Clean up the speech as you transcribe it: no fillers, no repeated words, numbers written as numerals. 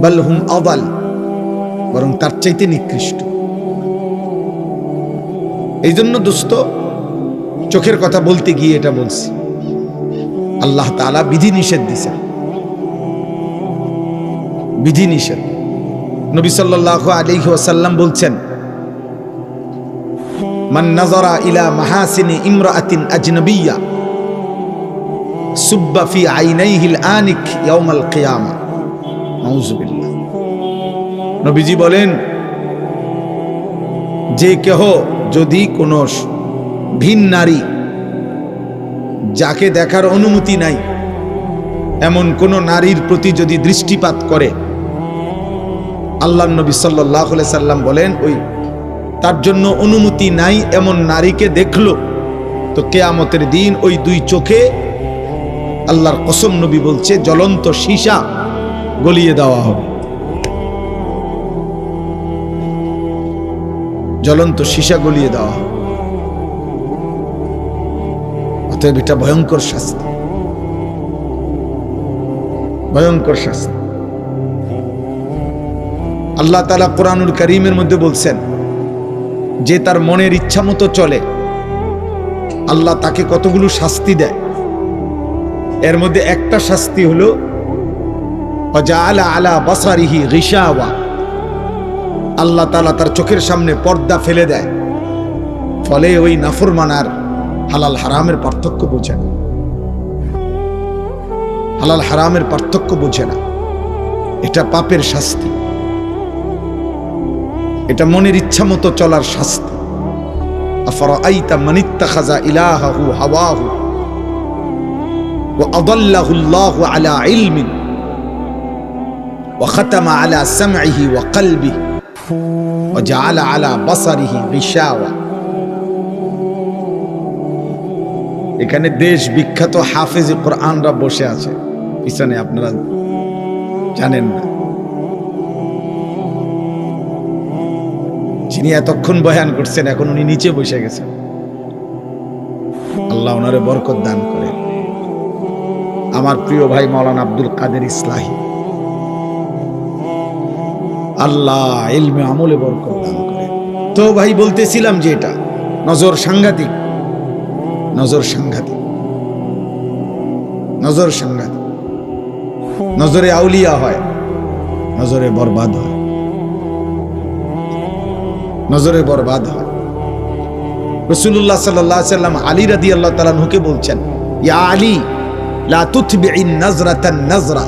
বাল হুম আদাল, বরং তার চাইতে নিকৃষ্ট। এই জন্য দোস্ত, চোখের কথা বলতে গিয়ে এটা বলছি, আল্লাহ তাআলা বিধি নিষেধ দিয়েছেন, বিধি নিষেধ। নবী সাল্লাল্লাহু আলাইহি ওয়াসাল্লাম বলছেন, মান নাযারা ইলা মাহাসিনি ইমরাআতিন আজনাবিয়্যা সুব্বা ফি আইনাইহিল আনিক ইয়াউমাল কিয়ামা। নাউযুবিল্লাহ। নবীজি বলেন, যে কেহ যদি কোন ভিন নারী, যাকে দেখার অনুমতি নাই, এমন কোন নারীর প্রতি যদি দৃষ্টিপাত করে, আল্লাহর নবী সাল্লাল্লাহু আলাইহি সাল্লাম বলেন, ওই তার জন্য অনুমতি নাই এমন নারীকে দেখলো, তো কিয়ামতের দিন ওই দুই চোখে, আল্লাহর কসম নবী বলছে, জ্বলন্ত সীসা গলিয়ে দেওয়া হবে, জ্বলন্ত সীসা গলিয়ে দেওয়া হবে। অতএব এটা ভয়ঙ্কর শাস্তি, ভয়ঙ্কর শাস্তি। আল্লাহ তাআলা কোরআনুল কারীমের মধ্যে বলছেন, যে তার মনের ইচ্ছা মতো চলে, আল্লাহ তাকে কতগুলো শাস্তি দেয়। এর মধ্যে একটা শাস্তি হলো ওয়াজআলা আলা বাসারিহি গিশাওয়া, আল্লাহ তাআলা তার চোখের সামনে পর্দা ফেলে দেয়, ফলে ওই নাফরমান আর হালাল হারামের পার্থক্য বোঝে না, হালাল হারামের পার্থক্য বোঝে না। এটা পাপের শাস্তি, এটা মনের ইচ্ছা মতো চলার শাস্তি। আফরাআইতা মান ইত্তাখাযা ইলাহাহু হাওয়াহু ওয়া আদাল্লাহু আল্লাহু আলা ইলমিন ওয়া খাতামা আলা সামইহি ওয়া কলবিহি ওয়া জাআলা আলা বাসারিহি গিশাওয়া। এখানে দেশ বিখ্যাত হাফেজ কোরআনরা বসে আছে পিছনে, আপনারা জানেন না, যিনি এতক্ষণ বয়ান করছেন, এখন উনি নিচে বসে গেছেন। আল্লাহ ওনারে বরকত দান করে। আমার প্রিয় ভাই মাওলানা আব্দুল কাদের ইসলাহি, আল্লাহ ইলমে আমলে বরকত দান করে। তো ভাই বলতেছিলাম যে এটা নজর সাংঘাতিক, নজর সাংঘাতিক, নজর সাংঘাতিক। নজরে আউলিয়া হয়, নজরে বরবাদ হয়, নজরে বরবাদ হয়। রাসূলুল্লাহ সাল্লাল্লাহু আলাইহি ওয়াসাল্লাম আলী রাদিয়াল্লাহু তাআলা আনহুকে বলছেন, ইয়া আলী লা তুতবি'in নাজরাতান নাজরা